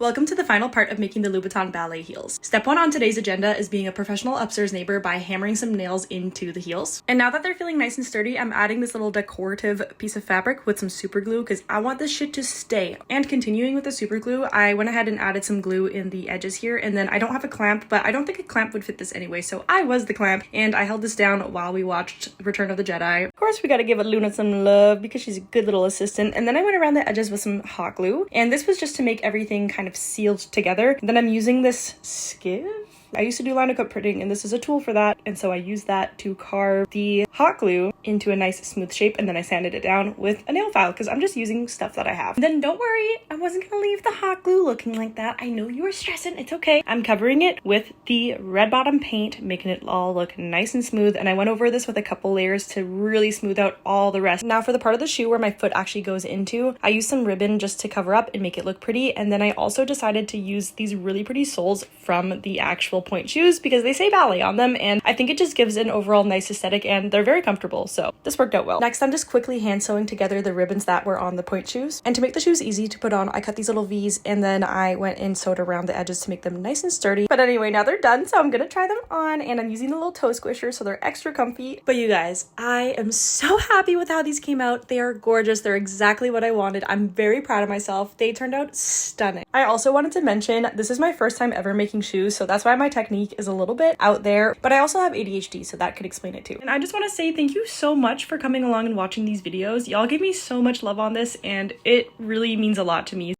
Welcome to the final part of making the Louboutin ballet heels. Step 1 on today's agenda is being a professional upstairs neighbor by hammering some nails into the heels. And now that they're feeling nice and sturdy, I'm adding this little decorative piece of fabric with some super glue because I want this shit to stay. And continuing with the super glue, I went ahead and added some glue in the edges here, and then I don't have a clamp, but I don't think a clamp would fit this anyway, so I was the clamp, and I held this down while we watched Return of the Jedi. Of course, we gotta give Luna some love because she's a good little assistant, and then I went around the edges with some hot glue, and this was just to make everything kind of sealed together. Then I'm using this skiff. I used to do lino cut printing, and this is a tool for that, and so I used that to carve the hot glue into a nice smooth shape, and then I sanded it down with a nail file because I'm just using stuff that I have. And then don't worry, I wasn't gonna leave the hot glue looking like that. I know you were stressing, it's okay. I'm covering it with the red bottom paint, making it all look nice and smooth, and I went over this with a couple layers to really smooth out all the rest. Now for the part of the shoe where my foot actually goes into, I used some ribbon just to cover up and make it look pretty, and then I also decided to use these really pretty soles from the actual point shoes because they say ballet on them, and I think it just gives an overall nice aesthetic, and they're very comfortable, so this worked out well. Next, I'm just quickly hand sewing together the ribbons that were on the point shoes, and to make the shoes easy to put on, I cut these little V's, and then I went and sewed around the edges to make them nice and sturdy. But anyway, now they're done, so I'm gonna try them on, and I'm using the little toe squisher so they're extra comfy. But you guys, I am so happy with how these came out. They are gorgeous. They're exactly what I wanted. I'm very proud of myself. They turned out stunning. I also wanted to mention this is my first time ever making shoes, so that's why my technique is a little bit out there, but I also have ADHD, so that could explain it too. And I just want to say thank you so much for coming along and watching these videos. Y'all gave me so much love on this, and it really means a lot to me.